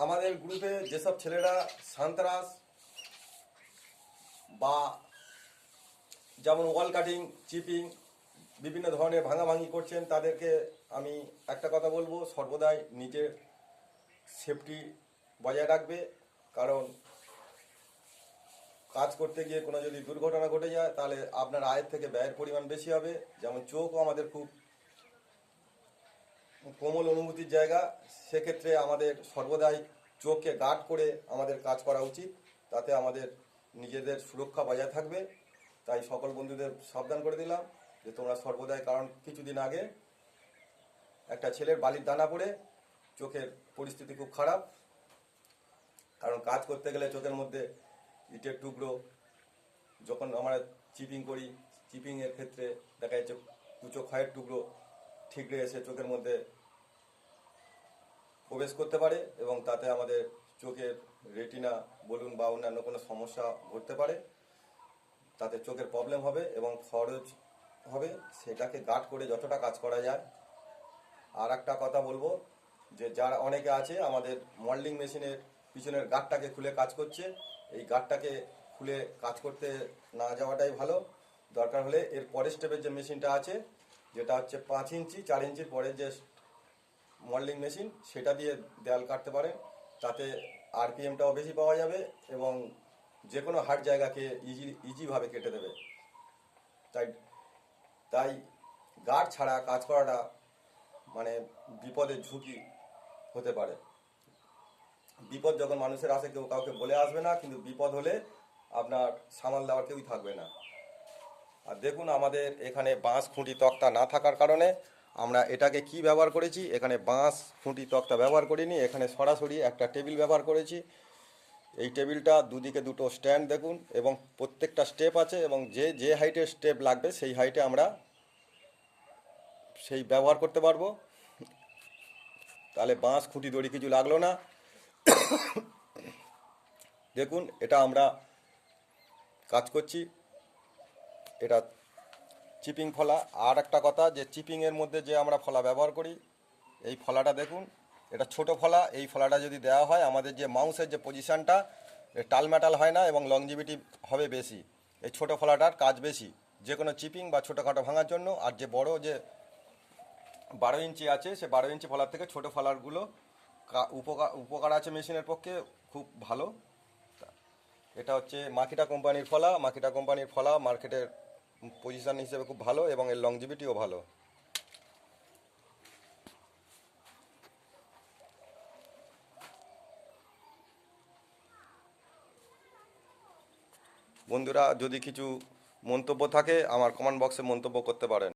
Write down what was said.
আমাদের গ্রুপে যেসব ছেলেরা সন্ত্রাস বা যেমন ওয়াল কাটিং, চিপিং, বিভিন্ন ধরনের ভাঙাভাঙি করছেন, তাদেরকে আমি একটা কথা বলবো, সর্বদাই নিজের সেফটি বজায় রাখবে। কারণ কাজ করতে গিয়ে কোনো যদি দুর্ঘটনা ঘটে যায় তাহলে আপনার আয়ের থেকে ব্যয়ের পরিমাণ বেশি হবে। যেমন চোখও আমাদের খুব কোমল অনুভূতির জায়গা, সেক্ষেত্রে আমাদের সর্বদাই চোখকে গার্ড করে আমাদের কাজ করা উচিত, তাতে আমাদের নিজেদের সুরক্ষা বজায় থাকবে। তাই সকল বন্ধুদের সাবধান করে দিলাম যে তোমরা সর্বদাই, কারণ কিছুদিন আগে একটা ছেলের বালির দানা পড়ে চোখের পরিস্থিতি খুব খারাপ। কারণ কাজ করতে গেলে চোখের মধ্যে ইটের টুকরো, যখন আমরা চিপিং করি, চিপিংয়ের ক্ষেত্রে দেখা যাচ্ছে কুচো ক্ষয়ের টুকরো ঠিকরে এসে চোখের মধ্যে প্রবেশ করতে পারে এবং তাতে আমাদের চোখের রেটিনা বলুন বা অন্যান্য কোনো সমস্যা ঘটতে পারে, তাতে চোখের প্রবলেম হবে এবং খরচ হবে। সেটাকে গার্ড করে যতটা কাজ করা যায়। আর একটা কথা বলবো যে যারা অনেকে আছে আমাদের মল্ডিং মেশিনের পিছনের গার্ডটাকে খুলে কাজ করছে, এই গার্ডটাকে খুলে কাজ করতে না যাওয়াটাই ভালো। দরকার হলে এর পরের স্টেপের যে মেশিনটা আছে, যেটা হচ্ছে 5 ইঞ্চি 4 ইঞ্চির পরে যে মল্ডিং মেশিন, সেটা দিয়ে দেয়াল কাটতে পারেন, তাতে আরপিএমটাও বেশি পাওয়া যাবে এবং যে কোনো হার্ড জায়গাকে ইজিভাবে কেটে দেবে। তাই তাই গার্ড ছাড়া কাজ করাটা মানে বিপদের ঝুঁকি হতে পারে। বিপদ যখন মানুষের আসে কেউ কাউকে বলে আসবে না, কিন্তু বিপদ হলে আপনার সামাল দেওয়ার কেউই থাকবে না। আর দেখুন আমাদের এখানে বাঁশ খুঁটি তক্তা না থাকার কারণে আমরা এটাকে কি ব্যবহার করেছি, এখানে বাঁশ খুঁটি তক্তা ব্যবহার করিনি, এখানে সরাসরি একটা টেবিল ব্যবহার করেছি। এই টেবিলটা দুদিকে দুটো স্ট্যান্ড দেখুন এবং প্রত্যেকটা স্টেপ আছে এবং যে যে হাইটের স্টেপ লাগবে সেই হাইটে আমরা সেই ব্যবহার করতে পারবো। তাহলে বাঁশ খুঁটি দড়ি কিছু লাগলো না। দেখুন এটা আমরা কাজ করছি, এটা চিপিং ফলা। আর একটা কথা, যে চিপিংয়ের মধ্যে যে আমরা ফলা ব্যবহার করি, এই ফলাটা দেখুন, এটা ছোট ফলা। এই ফলাটা যদি দেওয়া হয় আমাদের যে মাউসের যে পজিশানটা টালমাটাল হয় না এবং লংজিভিটি হবে বেশি। এই ছোট ফলাটার কাজ বেশি যে কোনো চিপিং বা ছোটোখাটো ভাঙার জন্য। আর যে বড় যে 12 ইঞ্চি আছে, সে 12 ইঞ্চি ফলার থেকে ছোটো ফলারগুলো উপকার আছে মেশিনের পক্ষে, খুব ভালো। এটা হচ্ছে মাকিটা কোম্পানির ফলা। মাকিটা কোম্পানির ফলা মার্কেটের পজিশন হিসেবে খুব ভালো এবং এর লংজিভিটিও ভালো। বন্ধুরা, যদি কিছু মন্তব্য থাকে আমার কমেন্ট বক্সে মন্তব্য করতে পারেন।